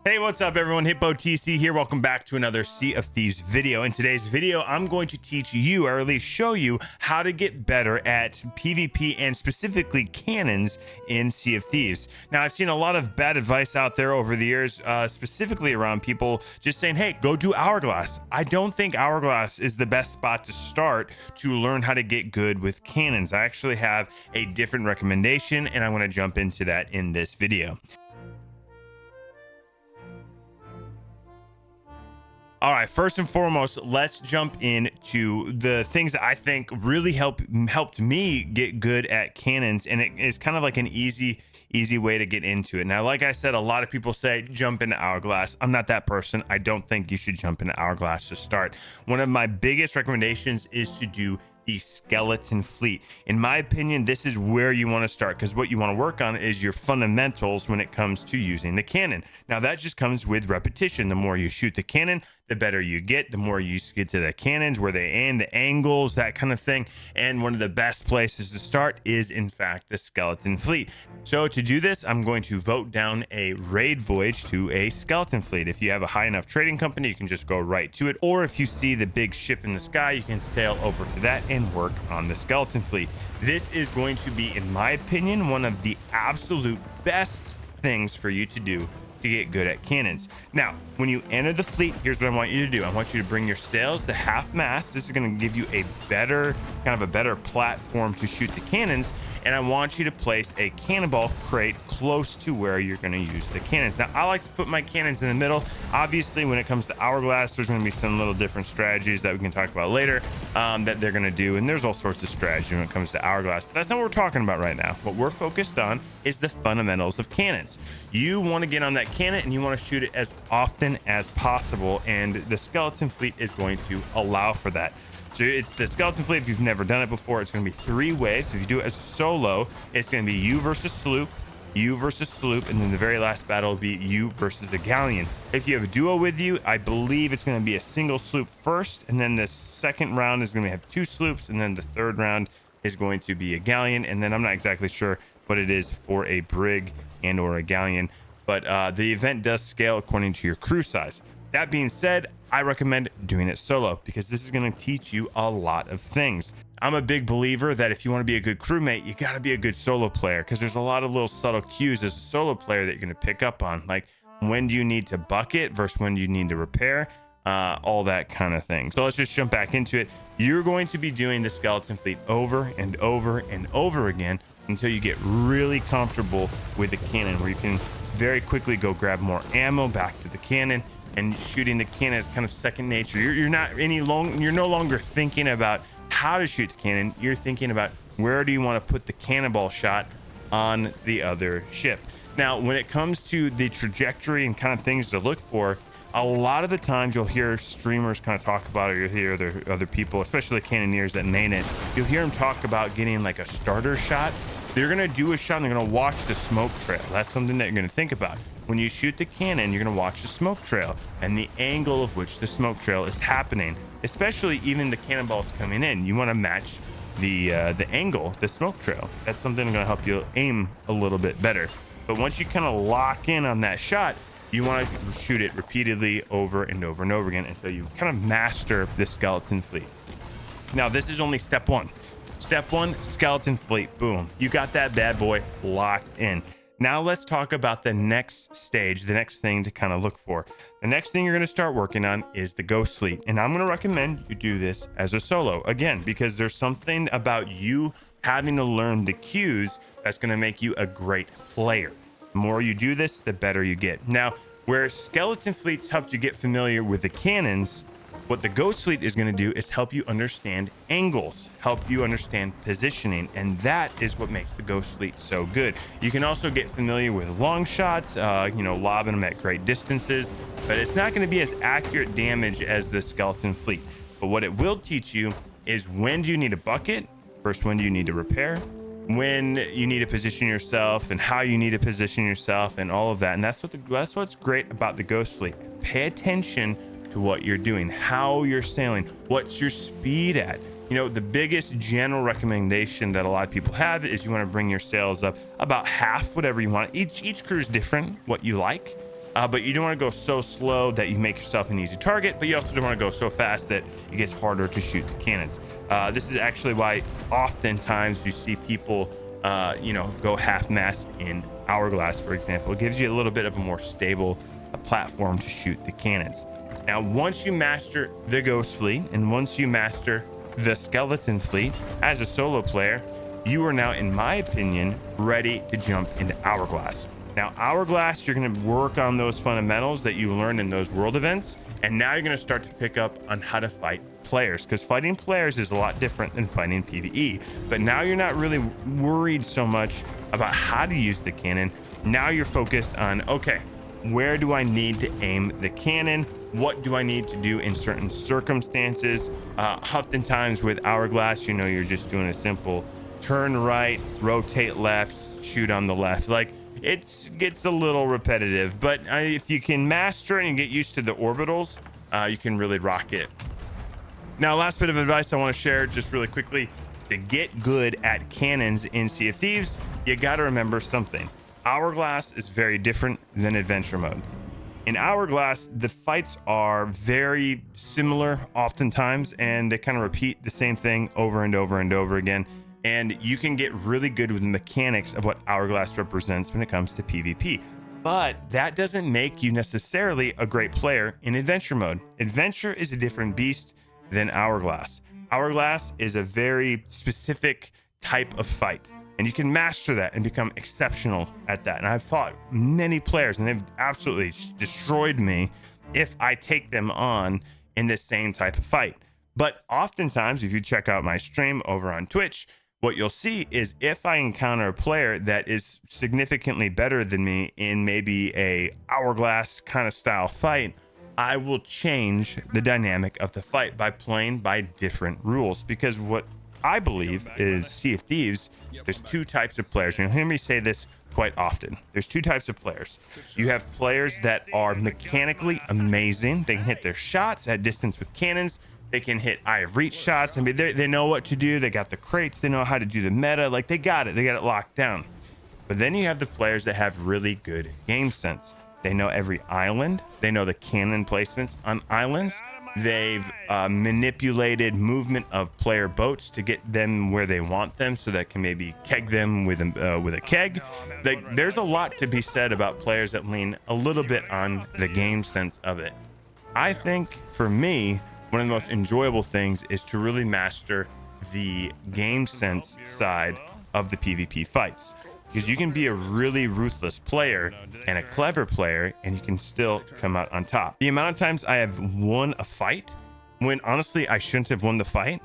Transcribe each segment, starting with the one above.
Hey, what's up everyone? HitboTC here. Welcome back to another Sea of Thieves video. In today's video, I'm going to teach you, or at least show you, how to get better at PvP and specifically cannons in Sea of Thieves. Now, I've seen a lot of bad advice out there over the years, specifically around people just saying, hey, go do hourglass. I don't think hourglass is the best spot to start to learn how to get good with cannons. I actually have a different recommendation, and I'm going to jump into that in this video. All right, first and foremost, let's jump into the things that I think really helped me get good at cannons, and it is kind of like an easy way to get into it. Now, like I said, a lot of people say jump into hourglass. I'm not that person. I don't think you should jump into hourglass to start. One of my biggest recommendations is to do the skeleton fleet. In my opinion, this is where you want to start, because what you want to work on is your fundamentals when it comes to using the cannon. Now, that just comes with repetition. The more you shoot the cannon, the better you get, the more you get to the cannons, where they aim, the angles, that kind of thing. And one of the best places to start is, in fact, the skeleton fleet. So to do this, I'm going to vote down a raid voyage to a skeleton fleet. If you have a high enough trading company, you can just go right to it. Or if you see the big ship in the sky, you can sail over to that and work on the skeleton fleet. This is going to be, in my opinion, one of the absolute best things for you to do to get good at cannons. Now, when you enter the fleet, here's what I want you to do. I want you to bring your sails to half mast. This is going to give you a better platform to shoot the cannons. And I want you to place a cannonball crate close to where you're going to use the cannons. Now, I like to put my cannons in the middle. Obviously, when it comes to hourglass, there's going to be some little different strategies that we can talk about later that they're going to do. And there's all sorts of strategy when it comes to hourglass. But that's not what we're talking about right now. What we're focused on is the fundamentals of cannons. You want to get on that cannon and you want to shoot it as often as possible. And the skeleton fleet is going to allow for that. So it's the skeleton fleet. If you've never done it before, it's going to be 3 waves. If you do it as a solo, it's going to be you versus sloop, and then the very last battle will be you versus a galleon. If you have a duo with you, I believe it's going to be a single sloop first, and then the second round is going to have 2 sloops, and then the third round is going to be a galleon, and then I'm not exactly sure what it is for a brig and or a galleon, but the event does scale according to your crew size. That being said, I recommend doing it solo because this is going to teach you a lot of things. I'm a big believer that if you want to be a good crewmate, you got to be a good solo player, because there's a lot of little subtle cues as a solo player that you're going to pick up on, like when do you need to bucket versus when do you need to repair, all that kind of thing. So let's just jump back into it. You're going to be doing the skeleton fleet over and over and over again until you get really comfortable with the cannon, where you can very quickly go grab more ammo back to the cannon. And shooting the cannon is kind of second nature. You're no longer thinking about how to shoot the cannon. You're thinking about where do you want to put the cannonball shot on the other ship. Now, when it comes to the trajectory and kind of things to look for, a lot of the times you'll hear streamers kind of talk about it, or you'll hear other people, especially cannoneers that main it, you'll hear them talk about getting like a starter shot. They're going to do a shot and they're going to watch the smoke trail. That's something that you're going to think about. When you shoot the cannon, you're going to watch the smoke trail and the angle of which the smoke trail is happening, especially even the cannonballs coming in. You want to match the angle, the smoke trail. That's something that's going to help you aim a little bit better. But once you kind of lock in on that shot, you want to shoot it repeatedly over and over and over again until you kind of master the skeleton fleet. Now, this is only step 1. Step 1, skeleton fleet. Boom. You got that bad boy locked in. Now let's talk about the next stage, the next thing to kind of look for. The next thing you're going to start working on is the ghost fleet. And I'm going to recommend you do this as a solo, again, because there's something about you having to learn the cues that's going to make you a great player. The more you do this, the better you get. Now, where skeleton fleets help you get familiar with the cannons, what the ghost fleet is going to do is help you understand angles, help you understand positioning, and that is what makes the ghost fleet so good. You can also get familiar with long shots, lobbing them at great distances, but it's not going to be as accurate damage as the skeleton fleet. But what it will teach you is when do you need a bucket versus when do you need to repair, when you need to position yourself and how you need to position yourself and all of that. And that's what's great about the ghost fleet. Pay attention to what you're doing, how you're sailing, what's your speed at. The biggest general recommendation that a lot of people have is you want to bring your sails up about half, whatever you want. Each crew is different, what you like. but you don't want to go so slow that you make yourself an easy target, but you also don't want to go so fast that it gets harder to shoot the cannons. This is actually why oftentimes you see people go half mast in hourglass, for example. It gives you a little bit of a more stable platform to shoot the cannons. Now, once you master the ghost fleet and once you master the skeleton fleet as a solo player, you are now, in my opinion, ready to jump into hourglass. Now, hourglass, you're going to work on those fundamentals that you learned in those world events, and now you're going to start to pick up on how to fight players, because fighting players is a lot different than fighting PvE. But now you're not really worried so much about how to use the cannon. Now you're focused on, okay, where do I need to aim the cannon? What do I need to do in certain circumstances? Oftentimes with hourglass, you're just doing a simple turn right, rotate left, shoot on the left. Like, it gets a little repetitive, but if you can master it and get used to the orbitals, you can really rock it. Now, last bit of advice I want to share just really quickly: to get good at cannons in Sea of Thieves, you got to remember something. Hourglass is very different than adventure mode. In hourglass, the fights are very similar oftentimes, and they kind of repeat the same thing over and over and over again. And you can get really good with the mechanics of what hourglass represents when it comes to PvP. But that doesn't make you necessarily a great player in adventure mode. Adventure is a different beast than hourglass. Hourglass is a very specific type of fight, and you can master that and become exceptional at that. And I've fought many players, and they've absolutely destroyed me if I take them on in the same type of fight. But oftentimes, if you check out my stream over on Twitch, what you'll see is if I encounter a player that is significantly better than me in maybe a hourglass kind of style fight, I will change the dynamic of the fight by playing by different rules. Because what I believe is Sea of Thieves, there's two types of players. You'll hear me say this quite often. There's two types of players. You have players that are mechanically amazing. They can hit their shots at distance with cannons. They can hit eye of reach shots. I mean, they know what to do. They got the crates. They know how to do the meta. Like, they got it. They got it locked down. But then you have the players that have really good game sense. They know every island. They know the cannon placements on islands. They've manipulated movement of player boats to get them where they want them, so that can maybe keg them with a keg. There's a lot to be said about players that lean a little bit on the game sense of it. I think for me, one of the most enjoyable things is to really master the game sense side of the PvP fights, because you can be a really ruthless player and a clever player, and you can still come out on top. The amount of times I have won a fight when honestly I shouldn't have won the fight,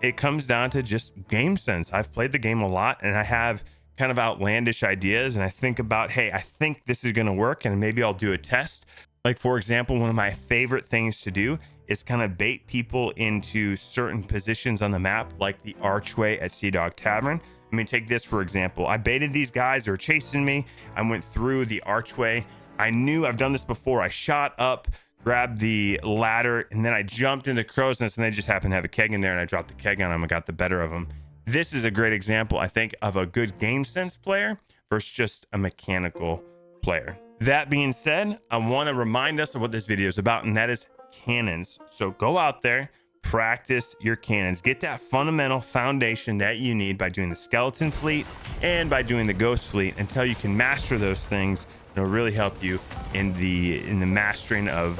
it comes down to just game sense. I've played the game a lot, and I have kind of outlandish ideas, and I think about, hey, I think this is going to work, and maybe I'll do a test. Like, for example, one of my favorite things to do is kind of bait people into certain positions on the map, like the archway at Sea Dog Tavern. I mean, take this for example. I baited these guys. They were chasing me. I went through the archway. I knew I've done this before. I shot up, grabbed the ladder, and then I jumped in the crow's nest, and they just happened to have a keg in there, and I dropped the keg on them and got the better of them. This is a great example, I think, of a good game sense player versus just a mechanical player. That being said, I want to remind us of what this video is about, and that is cannons. So go out there, practice your cannons, get that fundamental foundation that you need by doing the skeleton fleet and by doing the ghost fleet until you can master those things. It'll really help you in the mastering of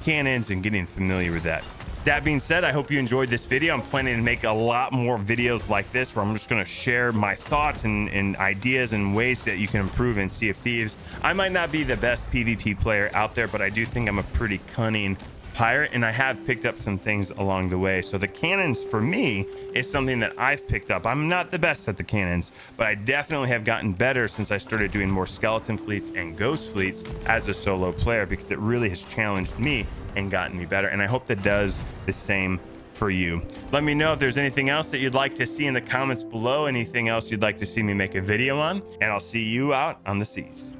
cannons and getting familiar with that. That being said, I hope you enjoyed this video. I'm planning to make a lot more videos like this, where I'm just going to share my thoughts and ideas and ways that you can improve in Sea of Thieves. I might not be the best PvP player out there, but I do think I'm a pretty cunning pirate, and I have picked up some things along the way. So the cannons for me is something that I've picked up. I'm not the best at the cannons, but I definitely have gotten better since I started doing more skeleton fleets and ghost fleets as a solo player, because it really has challenged me and gotten me better, and I hope that does the same for you. Let me know if there's anything else that you'd like to see in the comments below, anything else you'd like to see me make a video on, and I'll see you out on the seas.